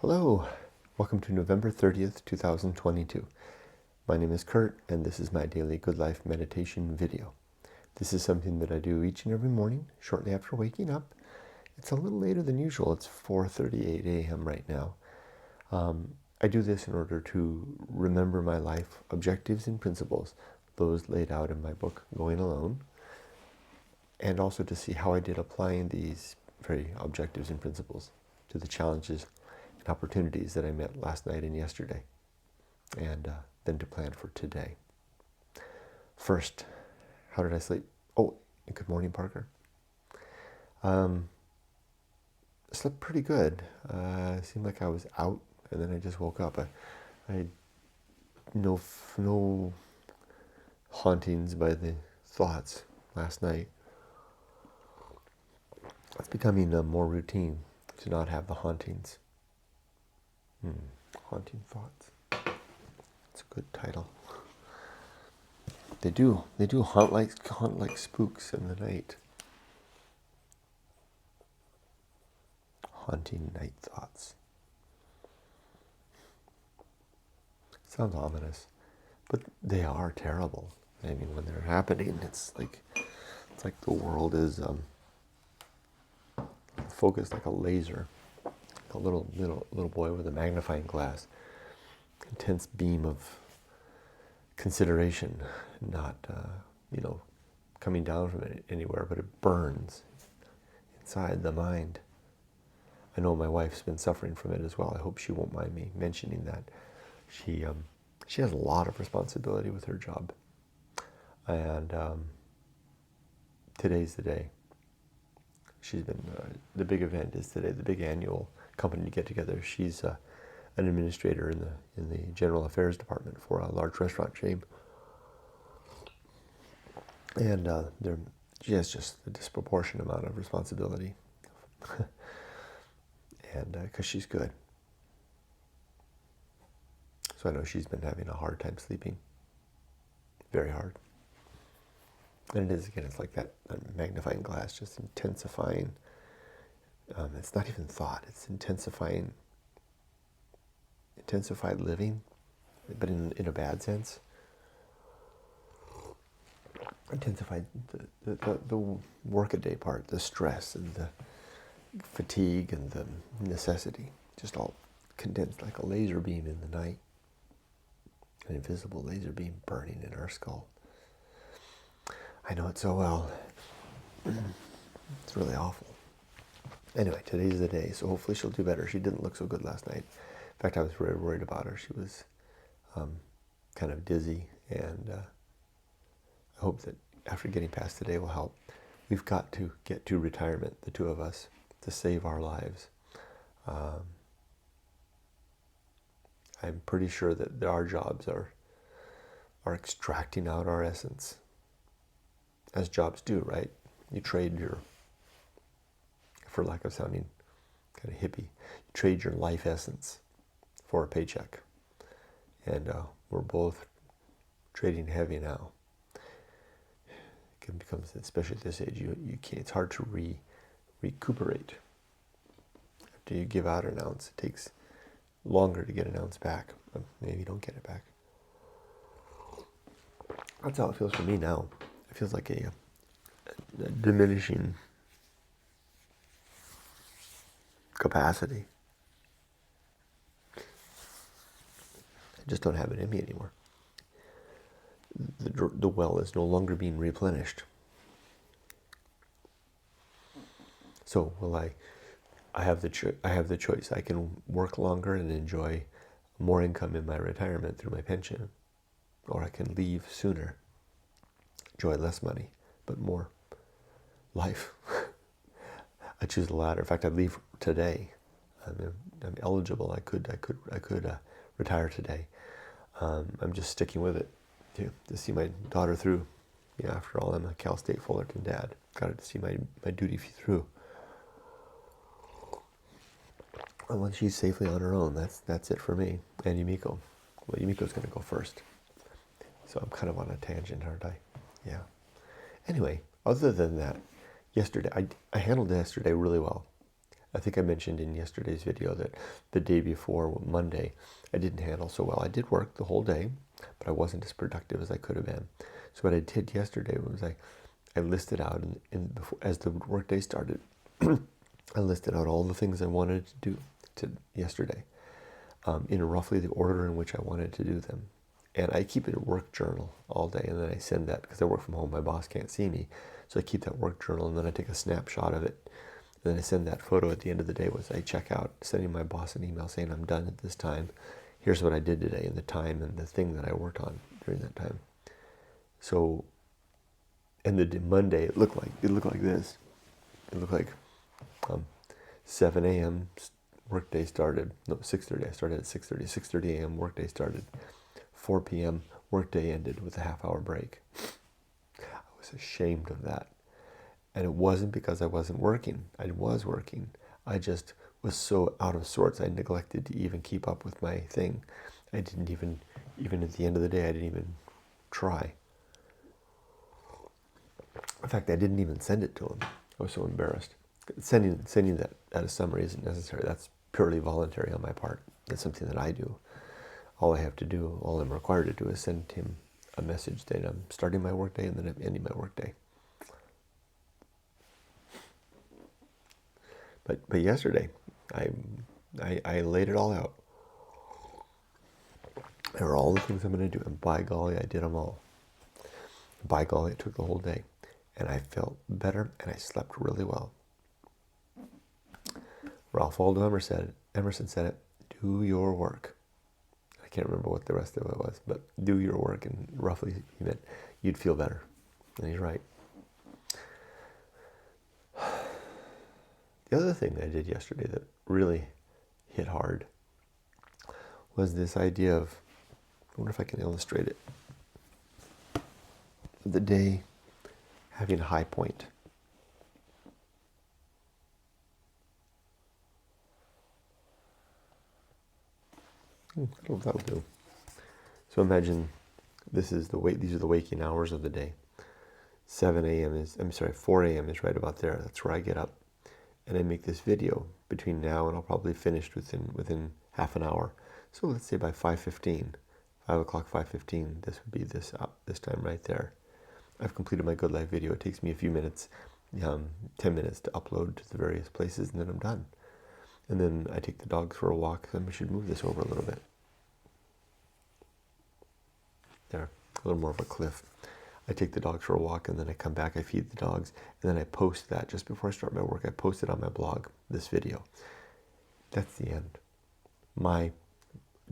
Hello, welcome to November 30th, 2022. My name is Kurt, and this is my daily Good Life meditation video. This is something that I do each and every morning, shortly after waking up. It's a little later than usual. It's 4:38 a.m. right now. I do this in order to remember my life objectives and principles, those laid out in my book, Going Alone, and also to see how I did applying these very objectives and principles to the challenges and opportunities that I met last night and yesterday, and then to plan for today. First, how did I sleep? Oh, and good morning, Parker. Slept pretty good. It seemed like I was out, and then I just woke up. I had no hauntings by the thoughts last night. It's becoming more routine to not have the hauntings. Haunting thoughts. It's a good title. They do haunt like spooks in the night. Haunting night thoughts. Sounds ominous, but they are terrible. I mean, when they're happening, it's like the world is focused like a laser. A little boy with a magnifying glass, intense beam of consideration, not coming down from it anywhere, but it burns inside the mind. I know my wife's been suffering from it as well. I hope she won't mind me mentioning that. She has a lot of responsibility with her job, and today's the day. She's been the big event is today, the big annual company get together. She's an administrator in the general affairs department for a large restaurant chain, and she has just a disproportionate amount of responsibility, and because she's good. So I know she's been having a hard time sleeping, very hard. And it is, again, it's like that magnifying glass just intensifying. It's not even thought, it's intensified living, but in a bad sense. Intensified the workaday part, the stress and the fatigue and the necessity, just all condensed like a laser beam in the night. An invisible laser beam burning in our skull. I know it so well. It's really awful. Anyway, today's the day, so hopefully she'll do better. She didn't look so good last night. In fact, I was very worried about her. She was kind of dizzy, and I hope that after getting past today will help. We've got to get to retirement, the two of us, to save our lives. I'm pretty sure that our jobs are extracting out our essence, as jobs do, right? You trade your, for lack of sounding kind of hippie, you trade your life essence for a paycheck. And we're both trading heavy now. It becomes, especially at this age, you can't, it's hard to recuperate. After you give out an ounce, it takes longer to get an ounce back. Maybe you don't get it back. That's how it feels for me now. It feels like a diminishing capacity. I just don't have it in me anymore. The well is no longer being replenished. So will I have the choice. I can work longer and enjoy more income in my retirement through my pension, or I can leave sooner, enjoy less money, but more life. I choose the latter. In fact, I'd leave today. I'm eligible. I could retire today. I'm just sticking with it to see my daughter through. After all, I'm a Cal State Fullerton dad. Got to see my duty through. And when she's safely on her own, that's it for me. And Yumiko. Well, Yumiko's going to go first. So I'm kind of on a tangent, aren't I? Yeah. Anyway, other than that, yesterday, I handled yesterday really well. I think I mentioned in yesterday's video that the day before, Monday, I didn't handle so well. I did work the whole day, but I wasn't as productive as I could have been. So what I did yesterday was I listed out, as the workday started, I listed out all the things I wanted to do yesterday, in roughly the order in which I wanted to do them. And I keep a work journal all day, and then I send that, because I work from home, my boss can't see me. So I keep that work journal, and then I take a snapshot of it. And then I send that photo at the end of the day was I check out, sending my boss an email saying I'm done at this time. Here's what I did today, and the time and the thing that I worked on during that time. So, and the Monday, it looked like this. It looked like 7 a.m. workday started. No, 6:30. I started at 6:30. 6:30 a.m. workday started. 4 p.m. workday ended with a half-hour break. I was ashamed of that. And it wasn't because I wasn't working. I was working. I just was so out of sorts, I neglected to even keep up with my thing. I didn't even at the end of the day, I didn't even try. In fact, I didn't even send it to him. I was so embarrassed. Sending that as a summary isn't necessary. That's purely voluntary on my part. That's something that I do. All I have to do, all I'm required to do, is send him a message that I'm starting my workday and then I'm ending my workday. But yesterday, I laid it all out. There are all the things I'm going to do, and by golly, I did them all. By golly, it took the whole day, and I felt better, and I slept really well. Ralph Waldo Emerson said it, do your work. I can't remember what the rest of it was, but do your work, and roughly he meant you'd feel better. And he's right. The other thing that I did yesterday that really hit hard was this idea of, I wonder if I can illustrate it, the day having a high point. I don't know if that'll do. So imagine these are the waking hours of the day. 4 a.m. is right about there. That's where I get up. And I make this video between now and I'll probably finish within half an hour. So let's say by 5:15, 5 o'clock, 5:15, this would be this time right there. I've completed my Good Life video. It takes me a few minutes, 10 minutes to upload to the various places, and then I'm done. And then I take the dogs for a walk. Then we should move this over a little bit. There, a little more of a cliff. I take the dogs for a walk, and then I come back, I feed the dogs, and then I post that. Just before I start my work, I post it on my blog, this video. That's the end. My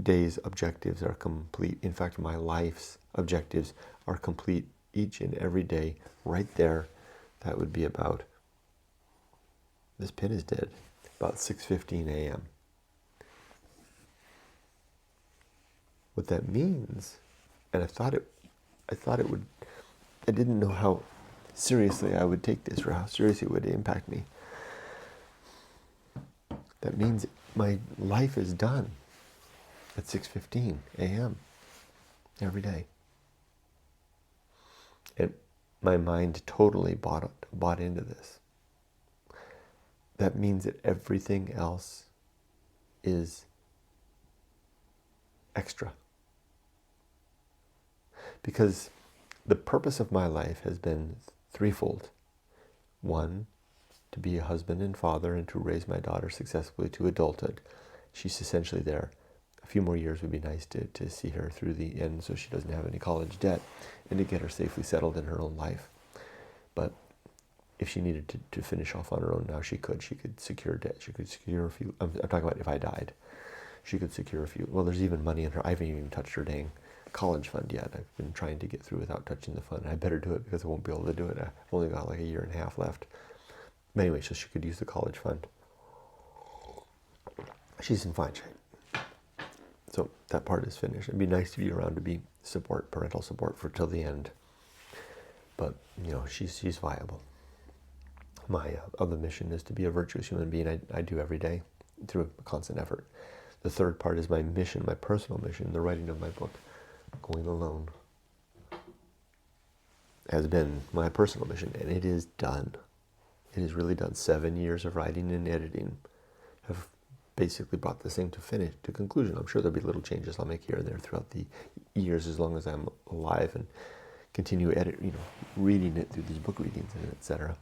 day's objectives are complete. In fact, my life's objectives are complete each and every day. Right there, that would be about, this pin is dead, about 6:15 a.m. What that means, and I thought it would, I didn't know how seriously I would take this or how seriously it would impact me. That means my life is done at 6:15 a.m. every day. And my mind totally bought into this. That means that everything else is extra. Because the purpose of my life has been threefold. One, to be a husband and father and to raise my daughter successfully to adulthood. She's essentially there. A few more years would be nice to see her through the end so she doesn't have any college debt and to get her safely settled in her own life. But if she needed to finish off on her own now, she could. She could secure debt. She could secure a few, I'm talking about if I died. She could secure a few. Well, there's even money in her. I haven't even touched her dang college fund yet. I've been trying to get through without touching the fund. I better do it because I won't be able to do it. I've only got like a year and a half left. But anyway, so she could use the college fund. She's in fine shape. So that part is finished. It'd be nice to be around to be parental support for till the end. But, she's viable. My other mission is to be a virtuous human being. I do every day through a constant effort. The third part is my mission, my personal mission, the writing of my book, Going Alone, has been my personal mission, and it is done. It is really done. 7 years of writing and editing have basically brought this thing to conclusion. I'm sure there'll be little changes I'll make here and there throughout the years as long as I'm alive and continue reading it through these book readings and etc.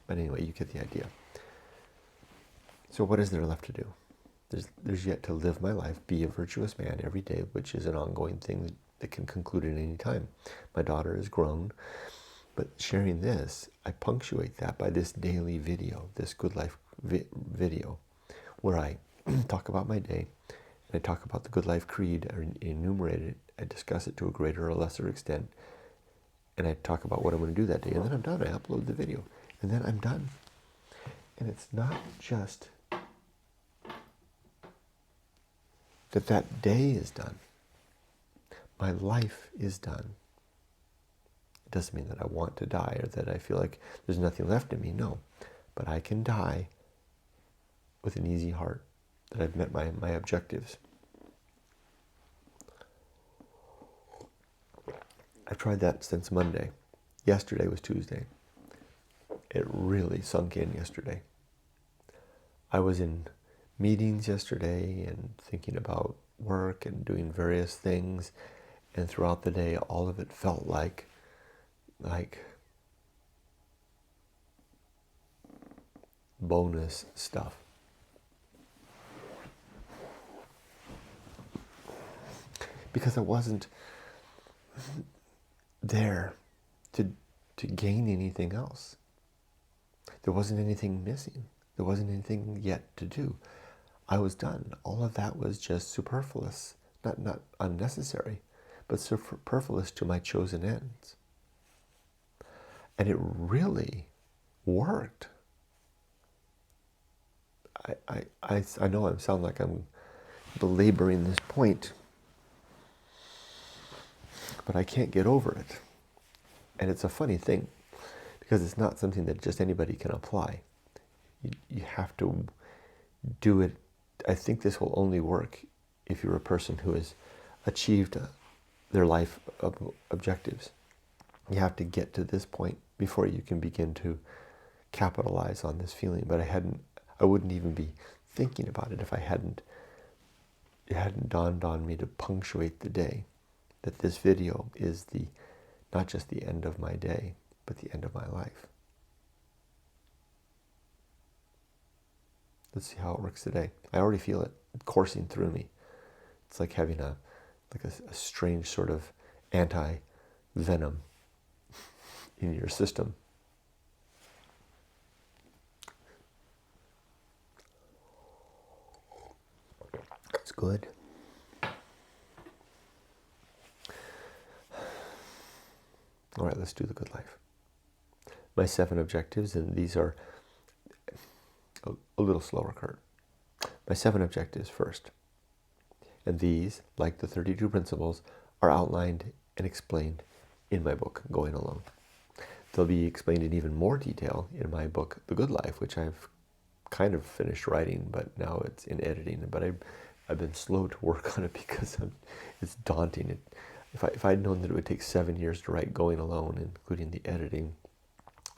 But anyway, you get the idea. So what is there left to do? There's yet to live my life, be a virtuous man every day, which is an ongoing thing that can conclude at any time. My daughter is grown, but sharing this, I punctuate that by this daily video, this Good Life video, where I talk about my day, and I talk about the Good Life Creed, or enumerate it, I discuss it to a greater or lesser extent, and I talk about what I'm going to do that day, and then I'm done. I upload the video, and then I'm done. And it's not just that day is done. My life is done. It doesn't mean that I want to die or that I feel like there's nothing left in me. No. But I can die with an easy heart, that I've met my objectives. I've tried that since Monday. Yesterday was Tuesday. It really sunk in yesterday. I was in meetings yesterday and thinking about work and doing various things, and throughout the day all of it felt like bonus stuff. Because I wasn't there to gain anything else. There wasn't anything missing. There wasn't anything yet to do. I was done. All of that was just superfluous, not unnecessary, but superfluous to my chosen ends. And it really worked. I know I sound like I'm belaboring this point, but I can't get over it. And it's a funny thing, because it's not something that just anybody can apply. You have to do it. I think this will only work if you're a person who has achieved their life objectives. You have to get to this point before you can begin to capitalize on this feeling. But I wouldn't even be thinking about it if it hadn't dawned on me to punctuate the day, that this video is not just the end of my day, but the end of my life. Let's see how it works today. I already feel it coursing through me. It's like having a strange sort of anti-venom in your system. It's good. All right, let's do the good life. My 7 objectives, and these are a little slower, Kurt. My 7 objectives first. And these, like the 32 principles, are outlined and explained in my book, Going Alone. They'll be explained in even more detail in my book, The Good Life, which I've kind of finished writing, but now it's in editing. But I've been slow to work on it because it's daunting. If I'd known that it would take 7 years to write Going Alone, including the editing,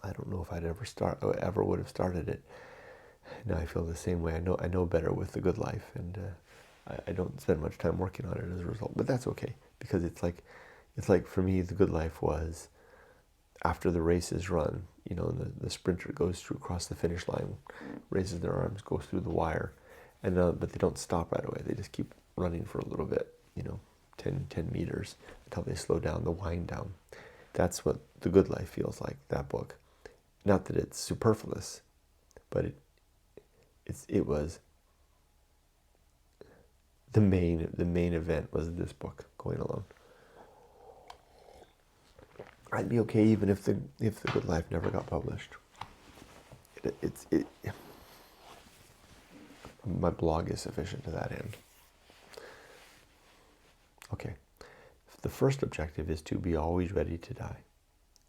I don't know if I'd ever would have started it. Now I feel the same way. I know better with The Good Life, and I don't spend much time working on it as a result. But that's okay, because it's like for me, The Good Life was after the race is run. You know, the sprinter goes across the finish line, raises their arms, goes through the wire, and but they don't stop right away. They just keep running for a little bit. 10 meters until they slow down, the wind down. That's what The Good Life feels like, that book. Not that it's superfluous, but it was the main event was this book, Going Alone. I'd be okay even if the Good Life never got published. My blog is sufficient to that end. Okay, the first objective is to be always ready to die,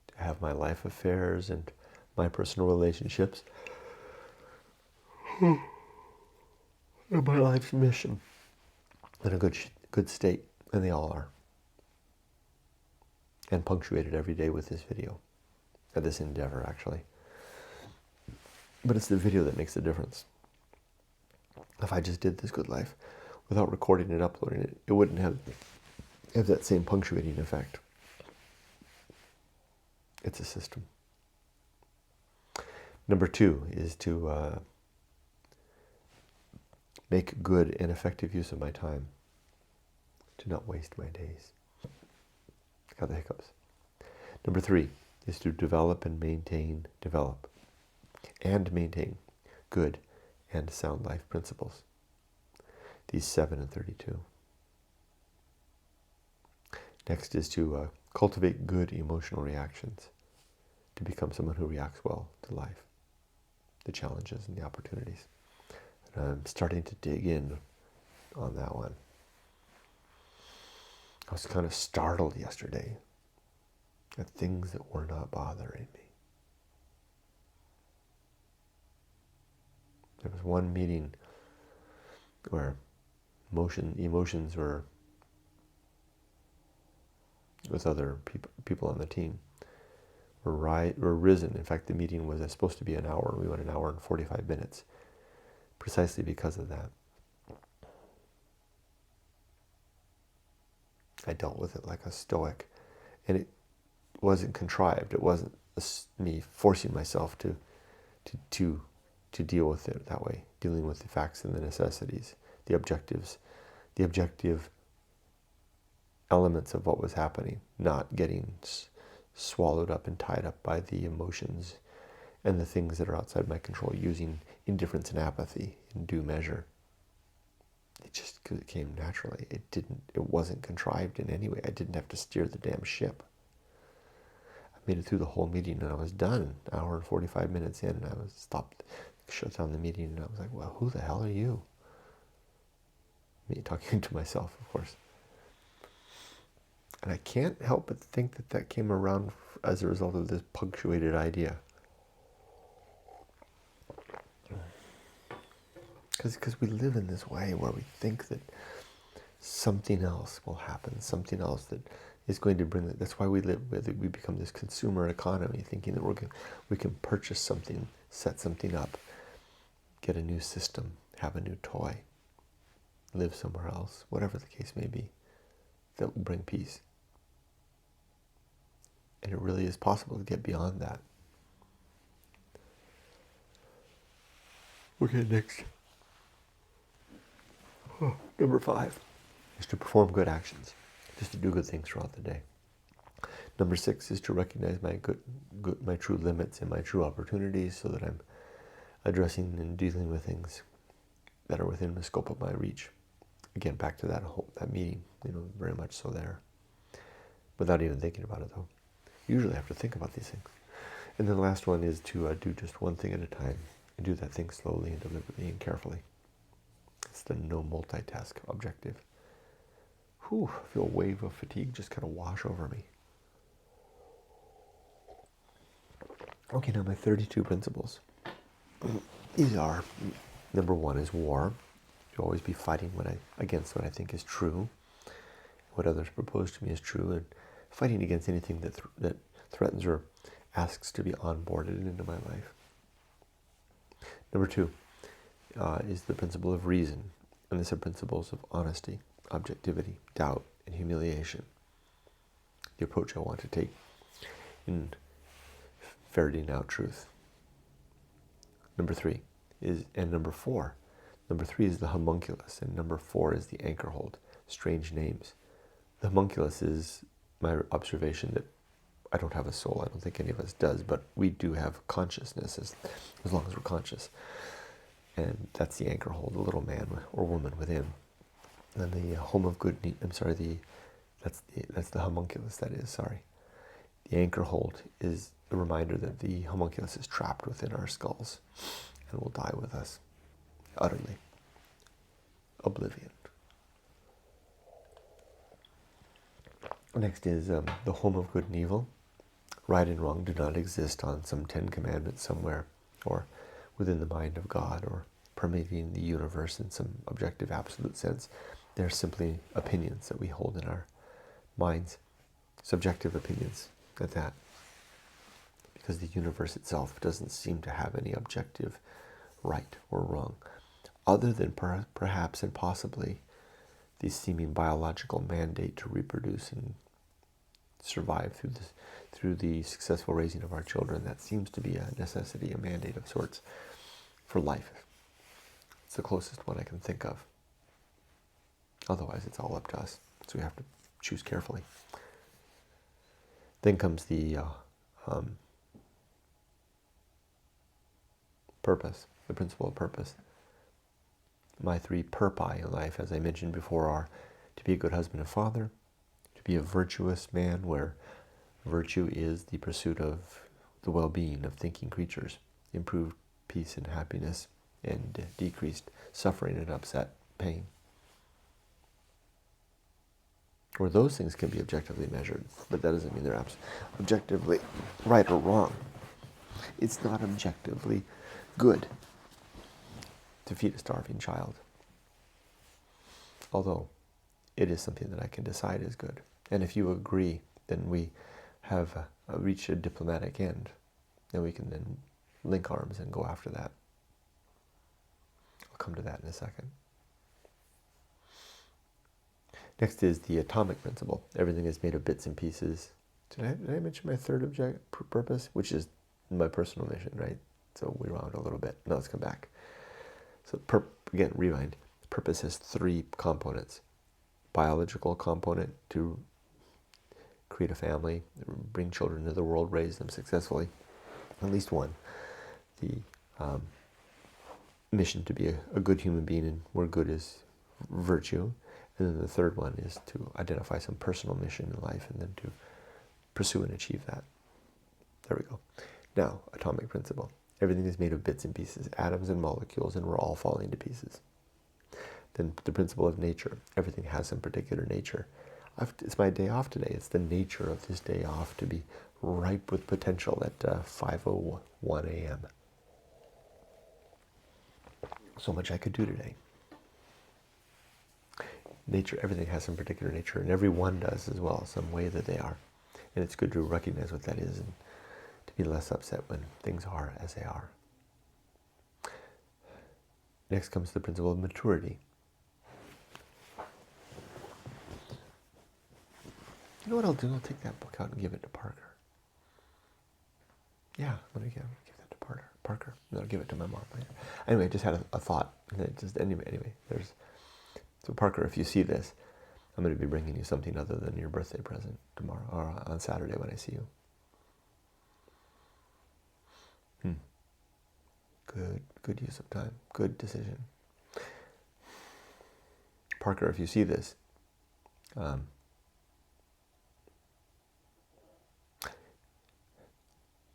to have my life affairs and my personal relationships and my life's mission in a good state, and they all are. And punctuated every day with this video, this endeavor actually. But it's the video that makes the difference. If I just did this good life without recording and uploading it, it wouldn't have that same punctuating effect. It's a system. Number 2 is to make good and effective use of my time, to not waste my days. Got the hiccups. Number 3 is to develop and maintain good and sound life principles. These 7 and 32. Next is to cultivate good emotional reactions, to become someone who reacts well to life, the challenges and the opportunities. And I'm starting to dig in on that one. I was kind of startled yesterday at things that were not bothering me. There was one meeting where emotions were with other people on the team were risen. In fact, the meeting was supposed to be an hour. We went an hour and 45 minutes, precisely because of that. I dealt with it like a stoic, and it wasn't contrived. It wasn't me forcing myself to deal with it that way, dealing with the facts and the necessities, the objective elements of what was happening, not getting swallowed up and tied up by the emotions and the things that are outside my control, using indifference and apathy in due measure. It just came naturally. It wasn't contrived in any way. I didn't have to steer the damn ship. I made it through the whole meeting and I was done. An hour and 45 minutes in, and I was stopped, shut down the meeting, and I was like, well, who the hell are you? Me talking to myself, of course. And I can't help but think that came around as a result of this punctuated idea. Because we live in this way where we think that something else will happen, something else that is going to bring it. That's why we become this consumer economy, thinking that we can purchase something, set something up, get a new system, have a new toy, live somewhere else, whatever the case may be, that will bring peace. And it really is possible to get beyond that. Okay, next. Number 5 is to perform good actions, just to do good things throughout the day. Number 6 is to recognize my true limits and my true opportunities, so that I'm addressing and dealing with things that are within the scope of my reach. Again, back to that meeting, very much so there. Without even thinking about it, though. Usually I have to think about these things. And then the last one is to do just one thing at a time, and do that thing slowly and deliberately and carefully. It's the no multitask objective. I feel a wave of fatigue just kind of wash over me. Okay, now my 32 principles. These are, number 1 is war. To always be fighting against what I think is true, what others propose to me is true, and fighting against anything that threatens or asks to be onboarded into my life. Number 2 is the principle of reason, and these are principles of honesty, objectivity, doubt, and humiliation. The approach I want to take in ferreting out truth. Number 3 and number 4. Number 3 is the homunculus, and number 4 is the anchor hold. Strange names. The homunculus is my observation that I don't have a soul. I don't think any of us does, but we do have consciousness as long as we're conscious. And that's the anchor hold, the little man or woman within. And the home of good, that's the homunculus, The anchor hold is the reminder that the homunculus is trapped within our skulls and will die with us, utterly. Oblivion. Next is the home of good and evil. Right and wrong do not exist on some 10 commandments somewhere, or within the mind of God, or permeating the universe in some objective, absolute sense. They're simply opinions that we hold in our minds, subjective opinions at that, because the universe itself doesn't seem to have any objective right or wrong. other than perhaps and possibly the seeming biological mandate to reproduce and survive through the successful raising of our children. That seems to be a necessity, a mandate of sorts for life. It's the closest one I can think of. Otherwise, it's all up to us, so we have to choose carefully. Then comes the purpose, the principle of purpose. My 3 purpose in life, as I mentioned before, are to be a good husband and father, to be a virtuous man, where virtue is the pursuit of the well-being of thinking creatures, improved peace and happiness, and decreased suffering and upset pain. Or those things can be objectively measured, but that doesn't mean they're objectively right or wrong. It's not objectively good to feed a starving child, although it is something that I can decide is good. And if you agree, then we have reached a diplomatic end, and we can then link arms and go after that. I'll come to that in a second. Next is the atomic principle. Everything is made of bits and pieces. Did I mention my 3rd purpose, which is my personal mission, right? So we round a little bit. Now let's come back. So again, rewind. Purpose has 3 components. Biological component, to create a family, bring children into the world, raise them successfully. At least one. The mission to be a good human being, and where good is virtue. And then the 3rd one is to identify some personal mission in life and then to pursue and achieve that. There we go. Now, atomic principle. Everything is made of bits and pieces, atoms and molecules, and we're all falling to pieces. Then the principle of nature. Everything has some particular nature. It's my day off today. It's the nature of this day off to be ripe with potential at 5:01 a.m. So much I could do today. Nature, everything has some particular nature, and every one does as well, some way that they are. And it's good to recognize what that is and to be less upset when things are as they are. Next comes the principle of maturity. You know what I'll do? I'll take that book out and give it to Parker. Yeah, I'm going to give that to Parker. And I'll give it to my mom later. Anyway, I just had a thought. Anyway, so Parker, if you see this, I'm going to be bringing you something other than your birthday present tomorrow, or on Saturday when I see you. Good use of time. Good decision. Parker, if you see this,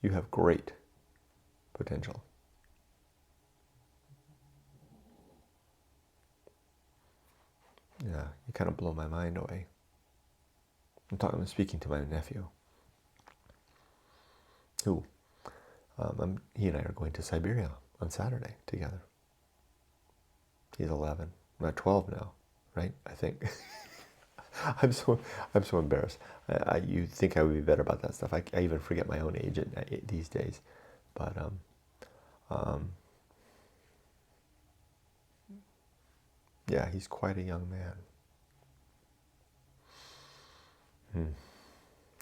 you have great potential. Yeah, you kind of blow my mind away. I'm speaking to my nephew, who he and I are going to Siberia on Saturday together. He's 11, not 12 now, right? I think. I'm so embarrassed. You think I would be better about that stuff? I even forget my own age these days, but yeah, he's quite a young man.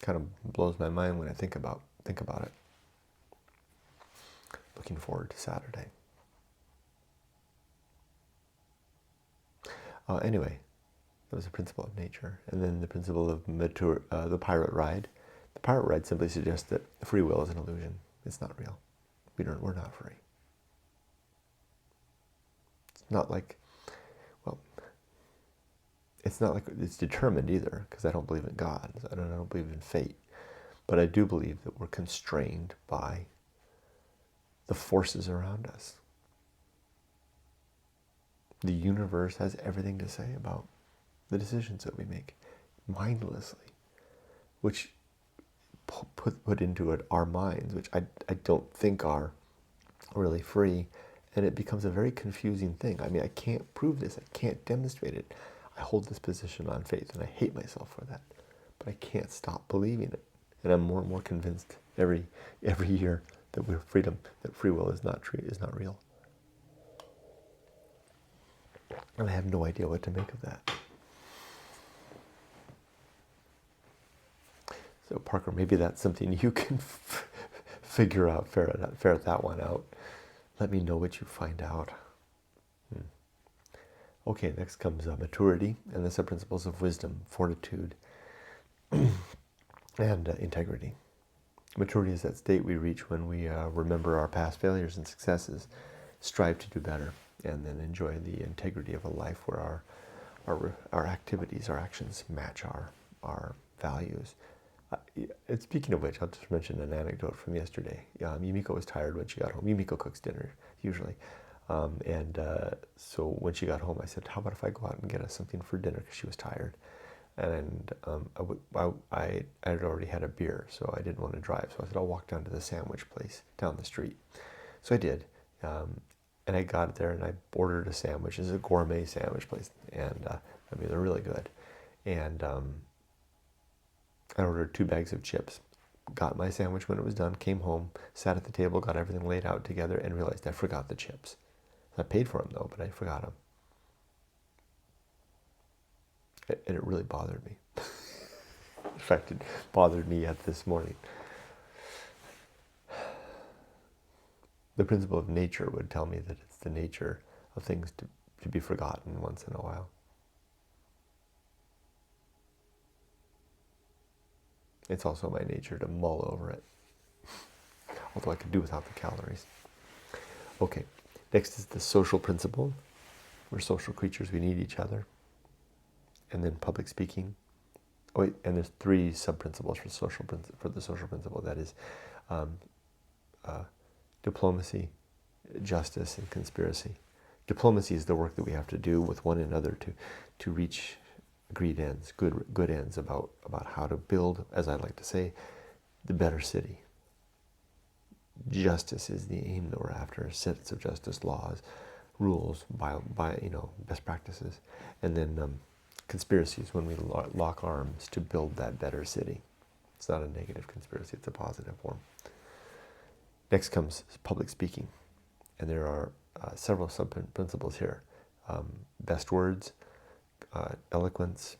Kind of blows my mind when I think about it. Looking forward to Saturday. Anyway, that was the principle of nature, and then the principle of the pirate ride. The pirate ride simply suggests that free will is an illusion. It's not real. We're not free. It's not like, it's not like it's determined either, because I don't believe in God. I don't believe in fate. But I do believe that we're constrained by the forces around us. The universe has everything to say about the decisions that we make mindlessly, which put into it our minds, which I don't think are really free, and it becomes a very confusing thing. I mean, I can't prove this. I can't demonstrate it. I hold this position on faith, and I hate myself for that, but I can't stop believing it, and I'm more and more convinced every year that free will is not real. And I have no idea what to make of that. So Parker, maybe that's something you can figure out, ferret that one out. Let me know what you find out. Okay, next comes maturity and the sub-principles of wisdom, fortitude, and integrity. Maturity is that state we reach when we remember our past failures and successes, strive to do better, and then enjoy the integrity of a life where our activities, our actions match our values. And speaking of which, I'll just mention an anecdote from yesterday. Yumiko was tired when she got home. Yumiko cooks dinner, usually. So when she got home, I said, how about if I go out and get us something for dinner, because she was tired. And I had already had a beer, so I didn't want to drive. So I said, I'll walk down to the sandwich place down the street. So I did. And I got there and I ordered a sandwich. It's a gourmet sandwich place. And I mean, they're really good. And I ordered 2 bags of chips. Got my sandwich when it was done, came home, sat at the table, got everything laid out together, and realized I forgot the chips. I paid for them though, but I forgot them. And it really bothered me. In fact, it bothered me yet this morning. The principle of nature would tell me that it's the nature of things to be forgotten once in a while. It's also my nature to mull over it. Although I could do without the calories. Okay, next is the social principle. We're social creatures, we need each other. And then public speaking. Oh wait, and there's 3 sub-principles for the social principle. That is diplomacy, justice, and conspiracy. Diplomacy is the work that we have to do with one another to reach agreed ends, good ends about how to build, as I like to say, the better city. Justice is the aim that we're after, sets of justice, laws, rules, by best practices. And then conspiracy is when we lock arms to build that better city. It's not a negative conspiracy, it's a positive one. Next comes public speaking. And there are several sub-principles here. Best words, eloquence,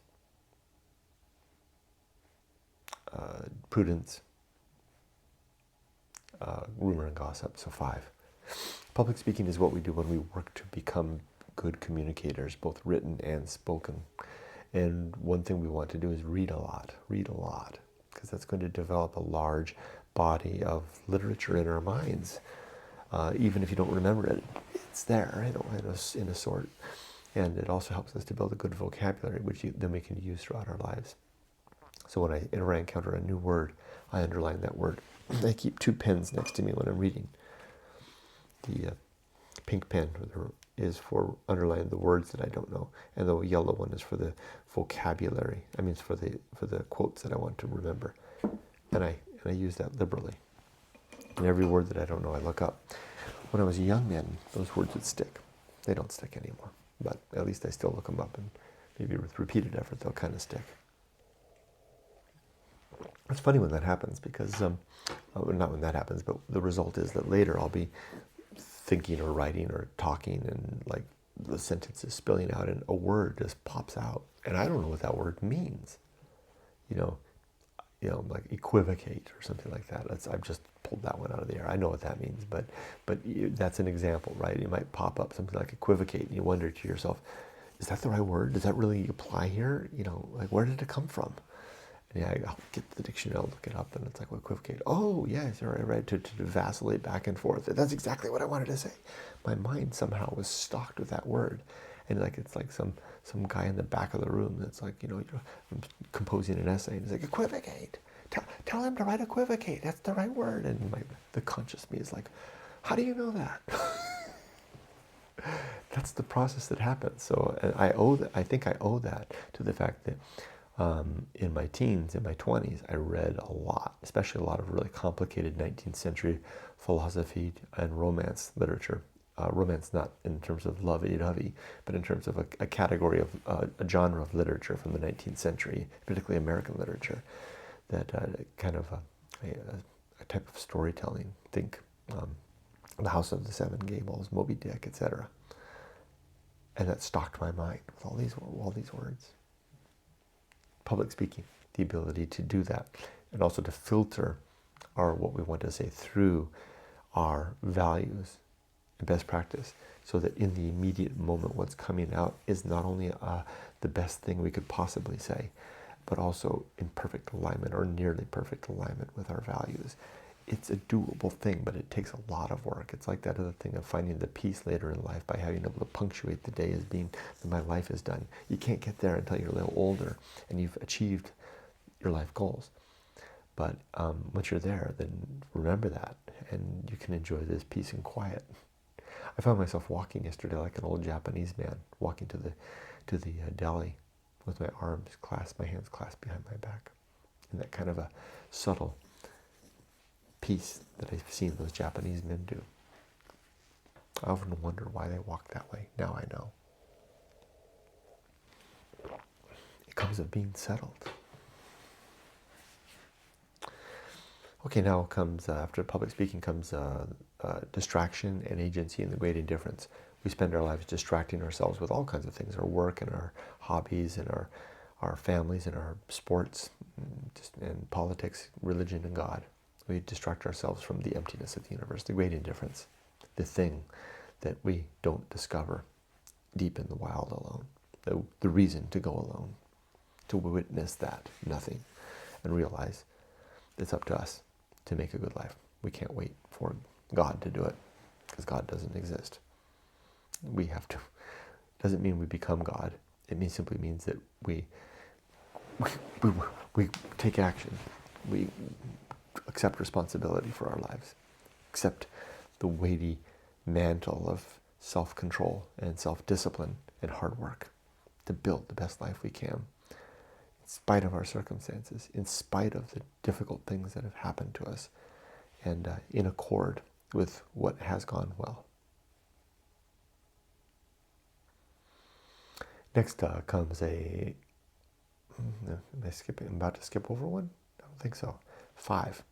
prudence, rumor and gossip, so 5. Public speaking is what we do when we work to become good communicators, both written and spoken. And one thing we want to do is read a lot, because that's going to develop a large body of literature in our minds. Even if you don't remember it, it's there, in a sort. And it also helps us to build a good vocabulary, which then we can use throughout our lives. So when I encounter a new word, I underline that word. I keep 2 pens next to me when I'm reading. The pink pen is for underlining the words that I don't know, and the yellow one is for the vocabulary. I mean, it's for the quotes that I want to remember. And I use that liberally. And every word that I don't know, I look up. When I was a young man, those words would stick. They don't stick anymore, but at least I still look them up, and maybe with repeated effort, they'll kind of stick. It's funny when that happens, because, not when that happens, but the result is that later I'll be thinking or writing or talking, and like the sentence is spilling out and a word just pops out, and I don't know what that word means. Like equivocate or something like that. I've just pulled that one out of the air. I know what that means, but that's an example, right? It might pop up something like equivocate, and you wonder to yourself, is that the right word? Does that really apply here? Like, where did it come from? And yeah, I'll get the dictionary, I'll look it up, and it's like, well, equivocate. Oh, yes, you're right, to vacillate back and forth. That's exactly what I wanted to say. My mind somehow was stocked with that word. And it's like some guy in the back of the room that's like, I'm composing an essay, and he's like, equivocate. Tell him to write equivocate. That's the right word. And the conscious me is like, how do you know that? That's the process that happens. So I think I owe that to the fact that in my teens, in my 20s, I read a lot, especially a lot of really complicated 19th century philosophy and romance literature. Romance not in terms of lovey-dovey, but in terms of a category of a genre of literature from the 19th century, particularly American literature, that kind of a type of storytelling. Think The House of the Seven Gables, Moby Dick, etc. And that stocked my mind with all these words. Public speaking, the ability to do that, and also to filter what we want to say through our values and best practice, so that in the immediate moment what's coming out is not only the best thing we could possibly say, but also in perfect alignment or nearly perfect alignment with our values. It's a doable thing, but it takes a lot of work. It's like that other thing of finding the peace later in life by having able to punctuate the day as being that my life is done. You can't get there until you're a little older and you've achieved your life goals. But once you're there, then remember that, and you can enjoy this peace and quiet. I found myself walking yesterday like an old Japanese man, walking to the deli with my arms clasped, my hands clasped behind my back, and that kind of a subtle peace that I've seen those Japanese men do. I often wonder why they walk that way. Now I know. It comes of being settled. Okay, now comes, after public speaking comes distraction and agency and the great indifference. We spend our lives distracting ourselves with all kinds of things, our work and our hobbies and our families and our sports and politics, religion and God. We distract ourselves from the emptiness of the universe, the great indifference, the thing that we don't discover deep in the wild alone, the reason to go alone, to witness that nothing and realize it's up to us to make a good life. We can't wait for God to do it, because God doesn't exist. We have to. Doesn't mean we become God. It simply means that we take action. We accept responsibility for our lives, accept the weighty mantle of self-control and self-discipline and hard work to build the best life we can, in spite of our circumstances, in spite of the difficult things that have happened to us, and in accord with what has gone well. Next comes I'm about to skip over one? I don't think so. Five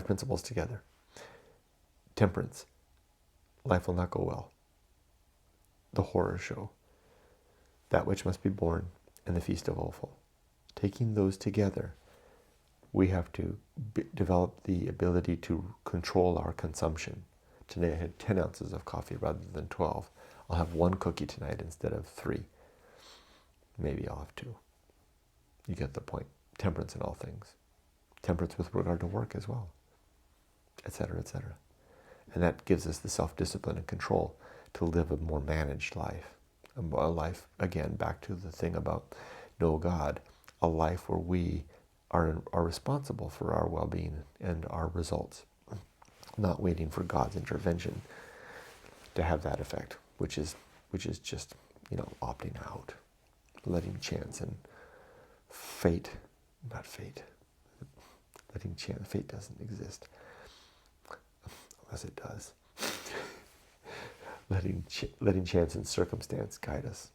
principles together. Temperance. Life will not go well. The horror show. That which must be born, and the feast of Offal. Taking those together, we have to develop the ability to control our consumption. Today I had 10 ounces of coffee rather than 12. I'll have 1 cookie tonight instead of 3. Maybe I'll have 2. You get the point. Temperance in all things. Temperance with regard to work as well, etc., etc. And that gives us the self-discipline and control to live a more managed life. A life, again, back to the thing about no God, a life where we are responsible for our well-being and our results, not waiting for God's intervention to have that effect, which is just, opting out, letting chance and fate, letting chance, fate doesn't exist, unless it does. letting chance and circumstance guide us,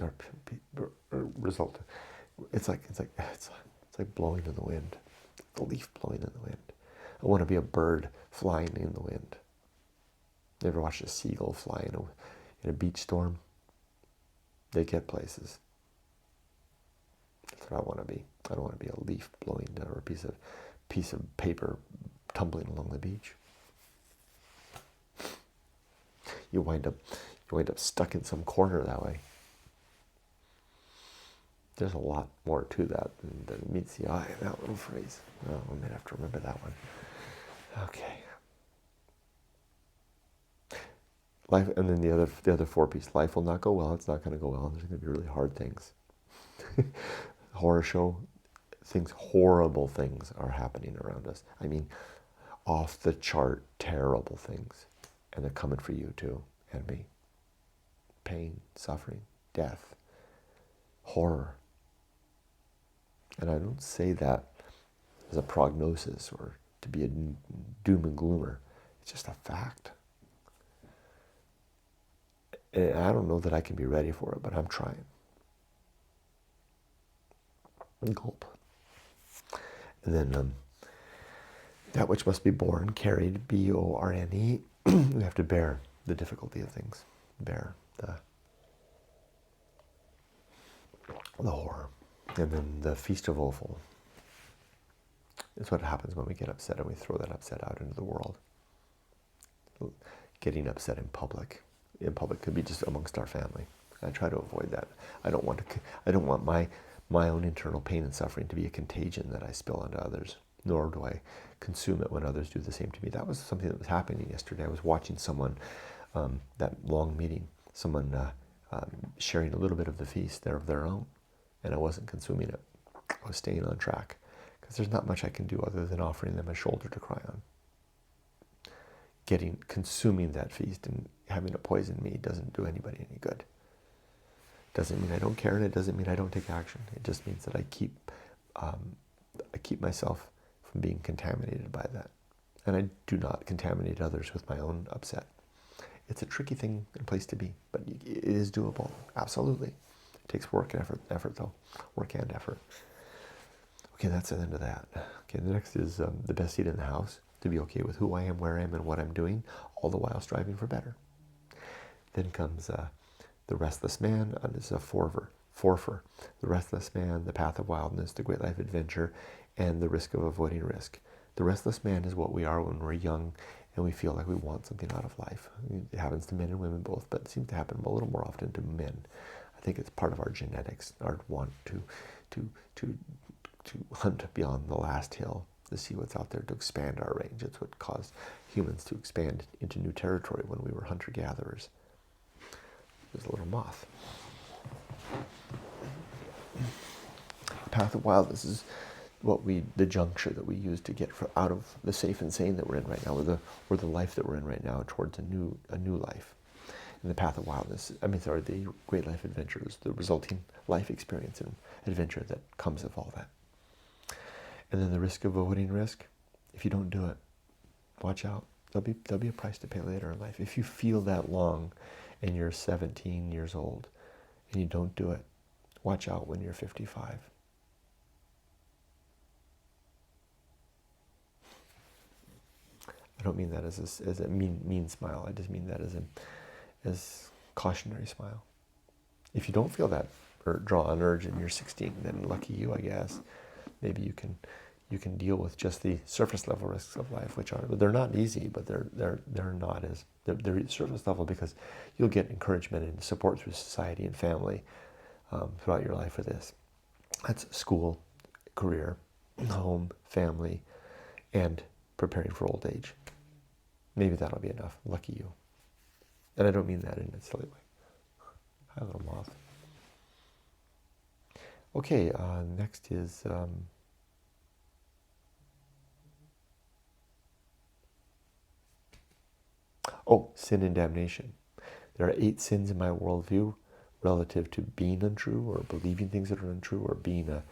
or result. It's like blowing in the wind, the leaf blowing in the wind. I want to be a bird flying in the wind. You ever watch a seagull fly in a beach storm? They get places. That's what I want to be. I don't want to be a leaf blowing down, or a piece of paper tumbling along the beach. You wind up stuck in some corner that way. There's a lot more to that than meets the eye, that little phrase. Oh, I might have to remember that one. Okay. Life, and then the other 4 piece. Life will not go well. It's not going to go well. There's going to be really hard things. Horror show. Horrible things are happening around us. I mean, off the chart, terrible things. And they're coming for you too, and me. Pain, suffering, death, horror. And I don't say that as a prognosis or to be a doom and gloomer. It's just a fact. And I don't know that I can be ready for it, but I'm trying. Gulp. And then that which must be borne, carried, B-O-R-N-E. We have to bear the difficulty of things. Bear the the horror. And then the Feast of Offal. It's what happens when we get upset and we throw that upset out into the world. Getting upset in public. In public could be just amongst our family. I try to avoid that. I don't want my own internal pain and suffering to be a contagion that I spill onto others, nor do I consume it when others do the same to me. That was something that was happening yesterday. I was watching someone, that long meeting, someone sharing a little bit of the feast there of their own, and I wasn't consuming it. I was staying on track, because there's not much I can do other than offering them a shoulder to cry on. Consuming that feast and having it poison me doesn't do anybody any good. Doesn't mean I don't care, and it doesn't mean I don't take action. It just means that I keep myself from being contaminated by that, and I do not contaminate others with my own upset. It's a tricky thing and place to be, but it is doable. Absolutely, it takes work and effort though, work and effort. Okay, that's the end of that. Okay, the next is the best seat in the house. To be okay with who I am, where I am, and what I'm doing, all the while striving for better. Then comes the restless man, and it's a forfer. The restless man, the path of wildness, the great life adventure, and the risk of avoiding risk. The restless man is what we are when we're young and we feel like we want something out of life. It happens to men and women both, but it seems to happen a little more often to men. I think it's part of our genetics, our want to hunt beyond the last hill, to see what's out there, to expand our range. It's what caused humans to expand into new territory when we were hunter-gatherers. There's a little moth. Path of wildness is the juncture that we use to get out of the safe and sane that we're in right now, or the life that we're in right now, towards a new life. And the path of wildness, the great life adventure is the resulting life experience and adventure that comes of all that. And then the risk of avoiding risk. If you don't do it, watch out. There'll be a price to pay later in life. If you feel that long and you're 17 years old and you don't do it, watch out when you're 55. I don't mean that as a mean smile. I just mean that as cautionary smile. If you don't feel that or draw an urge and you're 16, then lucky you, I guess. Maybe you can deal with just the surface level risks of life, they're not easy, but they're surface level, because you'll get encouragement and support through society and family throughout your life for this. That's school, career, home, family, and preparing for old age. Maybe that'll be enough. Lucky you. And I don't mean that in a silly way. Hi, little moth. Okay, next is sin and damnation. There are 8 sins in my worldview relative to being untrue, or believing things that are untrue, or being a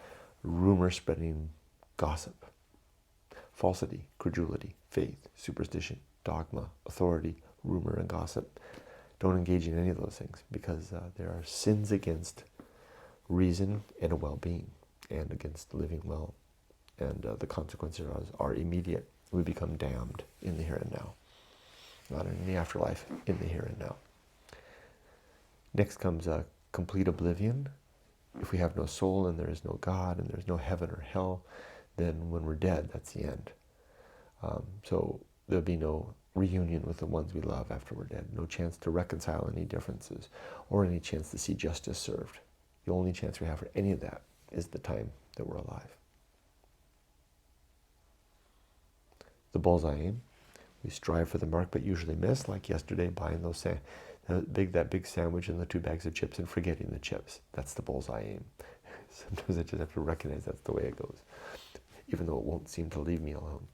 rumor-spreading gossip. Falsity, credulity, faith, superstition, dogma, authority, rumor, and gossip. Don't engage in any of those things, because there are sins against reason and a well-being, and against living well. And the consequences are immediate. We become damned in the here and now. Not in the afterlife, in the here and now. Next comes complete oblivion. If we have no soul and there is no God and there is no heaven or hell, then when we're dead, that's the end. So there'll be no reunion with the ones we love after we're dead. No chance to reconcile any differences, or any chance to see justice served. The only chance we have for any of that is the time that we're alive. The bullseye aim. We strive for the mark but usually miss, like yesterday buying that big sandwich and the 2 bags of chips and forgetting the chips. That's the bullseye aim. Sometimes I just have to recognize that's the way it goes, even though it won't seem to leave me alone.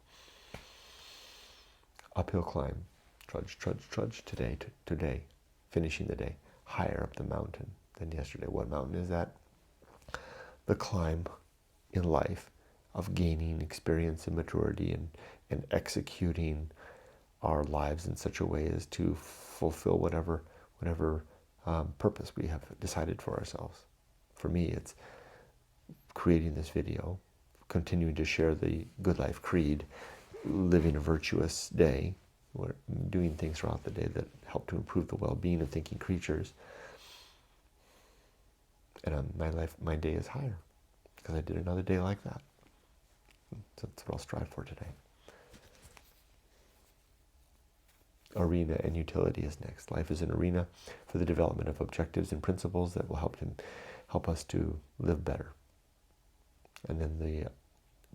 Uphill climb. Trudge, trudge, trudge. Today, finishing the day higher up the mountain than yesterday. What mountain is that? The climb in life of gaining experience and maturity, and executing our lives in such a way as to fulfill whatever purpose we have decided for ourselves. For me, it's creating this video, continuing to share the Good Life Creed, living a virtuous day, doing things throughout the day that help to improve the well-being of thinking creatures, And my day is higher because I did another day like that. So that's what I'll strive for today. Arena and utility is next. Life is an arena for the development of objectives and principles that will help us to live better. And then the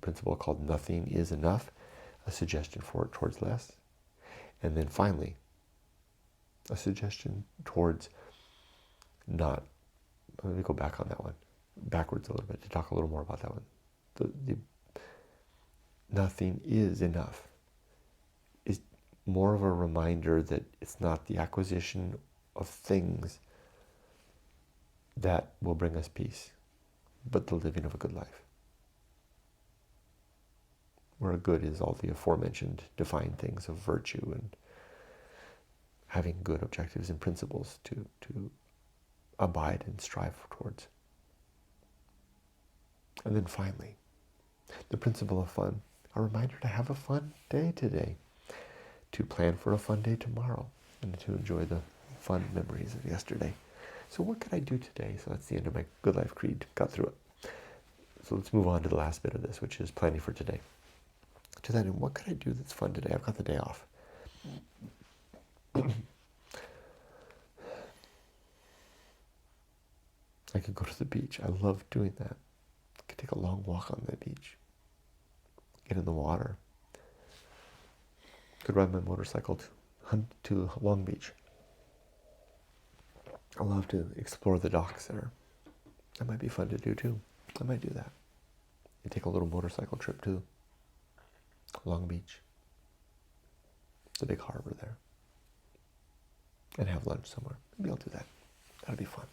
principle called nothing is enough, a suggestion for it towards less. And then finally, a suggestion towards not, let me go back on that one, backwards a little bit to talk a little more about that one. The nothing is enough is more of a reminder that it's not the acquisition of things that will bring us peace, but the living of a good life. Where a good is all the aforementioned defined things of virtue and having good objectives and principles to abide and strive towards. And then finally, the principle of fun, a reminder to have a fun day today, to plan for a fun day tomorrow, and to enjoy the fun memories of yesterday. So what could I do today? So that's the end of my Good Life Creed. Got through it. So let's move on to the last bit of this, which is planning for today. To that end, what could I do that's fun today? I've got the day off. I could go to the beach. I love doing that. I could take a long walk on the beach. Get in the water. Could ride my motorcycle to Long Beach. I love to explore the docks there. That might be fun to do too. I might do that. And take a little motorcycle trip to Long Beach, the big harbor there, and have lunch somewhere. Maybe I'll do that. That'll be fun.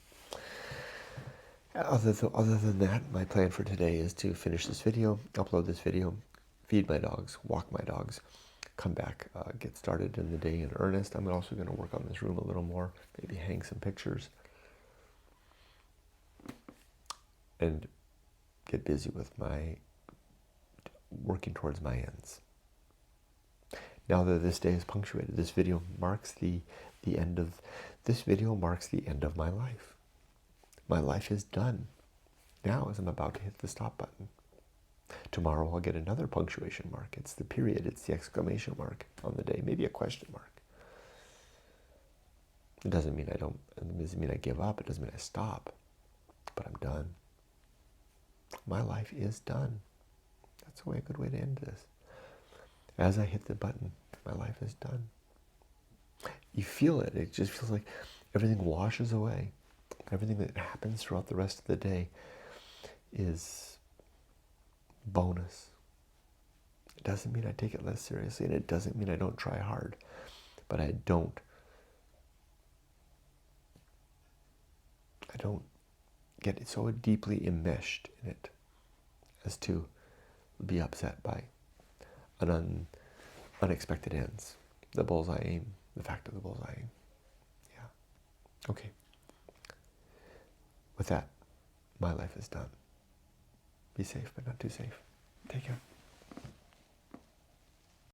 Other than that, my plan for today is to finish this video, upload this video, feed my dogs, walk my dogs, come back, get started in the day in earnest. I'm also going to work on this room a little more, maybe hang some pictures, and get busy with my working towards my ends. Now that this day is punctuated, this video marks the end of my life. My life is done now as I'm about to hit the stop button. Tomorrow I'll get another punctuation mark. It's the period, it's the exclamation mark on the day, maybe a question mark. It doesn't mean I give up, it doesn't mean I stop, but I'm done. My life is done. That's a good way to end this. As I hit the button, my life is done. You feel it. It just feels like everything washes away. Everything that happens throughout the rest of the day is bonus. It doesn't mean I take it less seriously, and it doesn't mean I don't try hard, but I don't get so deeply enmeshed in it as to be upset by unexpected ends. The bullseye aim, the fact of the bullseye aim. Yeah. Okay. With that, my life is done. Be safe, but not too safe. Take care.